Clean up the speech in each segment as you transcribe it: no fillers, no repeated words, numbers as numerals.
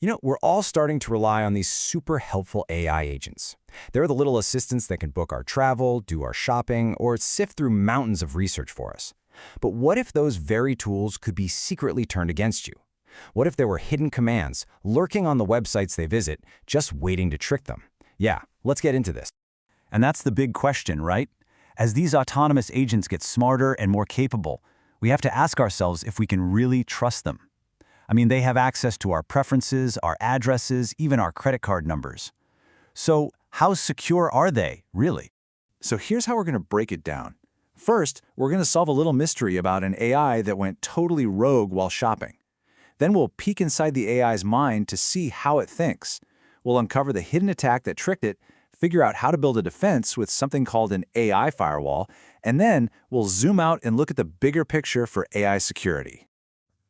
We're all starting to rely on these super helpful AI agents. They're the little assistants that can book our travel, do our shopping, or sift through mountains of research for us. But what if those very tools could be secretly turned against you? What if there were hidden commands lurking on the websites they visit, just waiting to trick them? Yeah, let's get into this. And that's the big question, right? As these autonomous agents get smarter and more capable, we have to ask ourselves if we can really trust them. I mean, they have access to our preferences, our addresses, even our credit card numbers. So, how secure are they, really? So here's how we're going to break it down. First, we're going to solve a little mystery about an AI that went totally rogue while shopping. Then we'll peek inside the AI's mind to see how it thinks. We'll uncover the hidden attack that tricked it, figure out how to build a defense with something called an AI firewall, and then we'll zoom out and look at the bigger picture for AI security.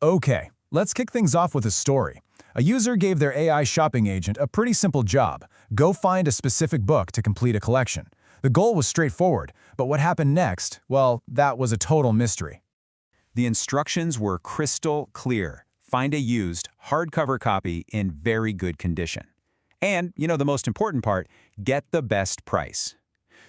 Okay, let's kick things off with a story. A user gave their AI shopping agent a pretty simple job: go find a specific book to complete a collection. The goal was straightforward, but what happened next, well, that was a total mystery. The instructions were crystal clear. Find a used, hardcover copy in very good condition. And, the most important part, get the best price.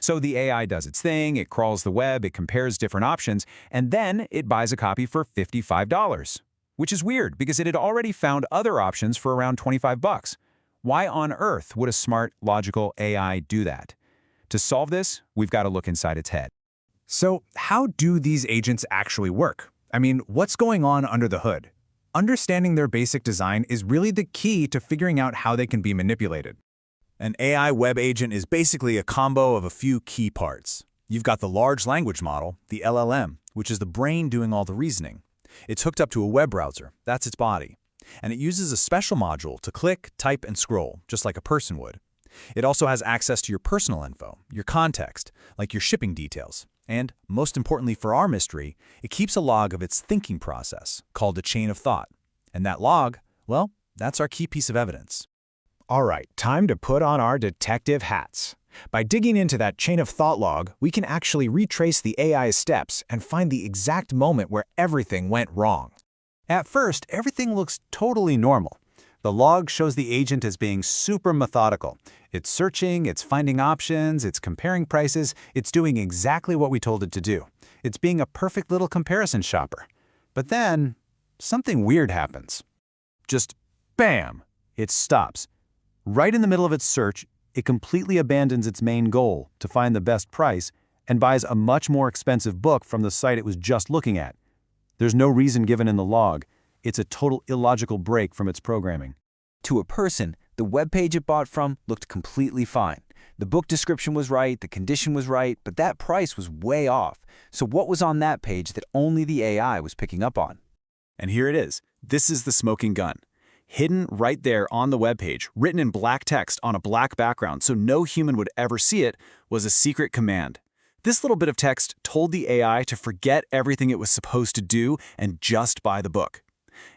So the AI does its thing, it crawls the web, it compares different options, and then it buys a copy for $55. Which is weird, because it had already found other options for around 25 bucks. Why on earth would a smart, logical AI do that? To solve this, we've got to look inside its head. So, how do these agents actually work? I mean, what's going on under the hood? Understanding their basic design is really the key to figuring out how they can be manipulated. An AI web agent is basically a combo of a few key parts. You've got the large language model, the LLM, which is the brain doing all the reasoning. It's hooked up to a web browser, that's its body. And it uses a special module to click, type, and scroll, just like a person would. It also has access to your personal info, your context, like your shipping details. And, most importantly for our mystery, it keeps a log of its thinking process, called a chain of thought. And that log, well, that's our key piece of evidence. All right, time to put on our detective hats. By digging into that chain of thought log, we can actually retrace the AI's steps and find the exact moment where everything went wrong. At first, everything looks totally normal. The log shows the agent as being super methodical. It's searching, it's finding options, it's comparing prices, it's doing exactly what we told it to do. It's being a perfect little comparison shopper. But then, something weird happens. Just bam! It stops. Right in the middle of its search, it completely abandons its main goal to find the best price and buys a much more expensive book from the site it was just looking at. There's no reason given in the log. It's a total illogical break from its programming. To a person, the web page it bought from looked completely fine. The book description was right, the condition was right, but that price was way off. So what was on that page that only the AI was picking up on? And here it is. This is the smoking gun. Hidden right there on the web page, written in black text on a black background so no human would ever see it, was a secret command. This little bit of text told the AI to forget everything it was supposed to do and just buy the book.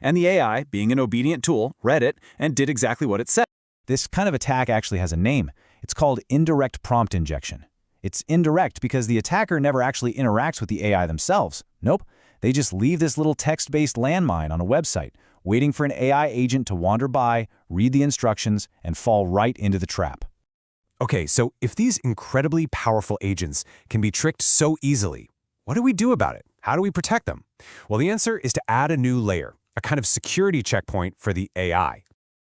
And the AI, being an obedient tool, read it and did exactly what it said. This kind of attack actually has a name. It's called indirect prompt injection. It's indirect because the attacker never actually interacts with the AI themselves. Nope, they just leave this little text-based landmine on a website, waiting for an AI agent to wander by, read the instructions, and fall right into the trap. Okay, so if these incredibly powerful agents can be tricked so easily, what do we do about it? How do we protect them? Well, the answer is to add a new layer, a kind of security checkpoint for the AI.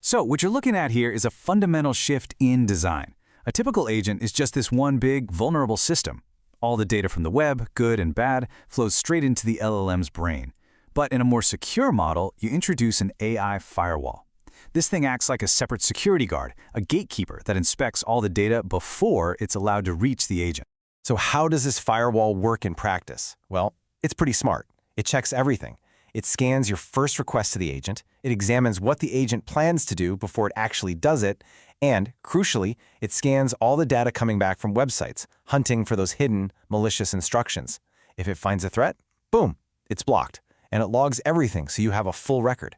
So what you're looking at here is a fundamental shift in design. A typical agent is just this one big, vulnerable system. All the data from the web, good and bad, flows straight into the LLM's brain. But in a more secure model, you introduce an AI firewall. This thing acts like a separate security guard, a gatekeeper that inspects all the data before it's allowed to reach the agent. So how does this firewall work in practice? Well, it's pretty smart. It checks everything. It scans your first request to the agent, it examines what the agent plans to do before it actually does it, and, crucially, it scans all the data coming back from websites, hunting for those hidden, malicious instructions. If it finds a threat, boom, it's blocked, and it logs everything so you have a full record.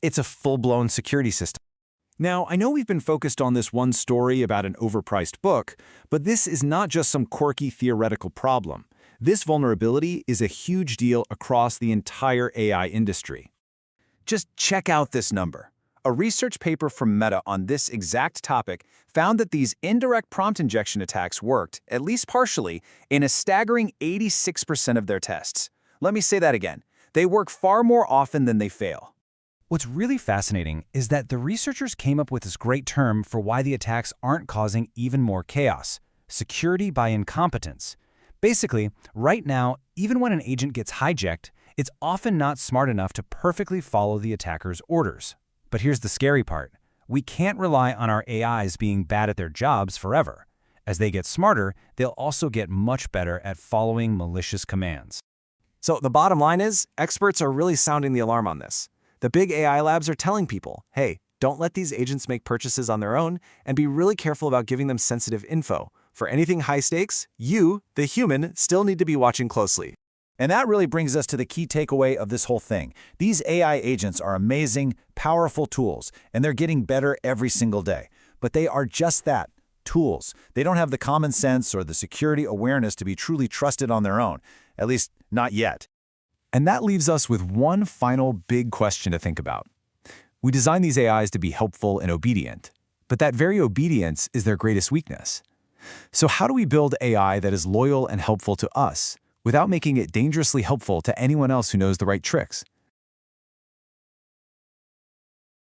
It's a full-blown security system. Now, I know we've been focused on this one story about an overpriced book, but this is not just some quirky theoretical problem. This vulnerability is a huge deal across the entire AI industry. Just check out this number. A research paper from Meta on this exact topic found that these indirect prompt injection attacks worked, at least partially, in a staggering 86% of their tests. Let me say that again. They work far more often than they fail. What's really fascinating is that the researchers came up with this great term for why the attacks aren't causing even more chaos: security by incompetence. Basically, right now, even when an agent gets hijacked, it's often not smart enough to perfectly follow the attacker's orders. But here's the scary part. We can't rely on our AIs being bad at their jobs forever. As they get smarter, they'll also get much better at following malicious commands. So the bottom line is, experts are really sounding the alarm on this. The big AI labs are telling people, hey, don't let these agents make purchases on their own, and be really careful about giving them sensitive info. For anything high stakes, you, the human, still need to be watching closely. And that really brings us to the key takeaway of this whole thing. These AI agents are amazing, powerful tools, and they're getting better every single day. But they are just that, tools. They don't have the common sense or the security awareness to be truly trusted on their own, at least not yet. And that leaves us with one final big question to think about. We design these AIs to be helpful and obedient, but that very obedience is their greatest weakness. So how do we build AI that is loyal and helpful to us, without making it dangerously helpful to anyone else who knows the right tricks?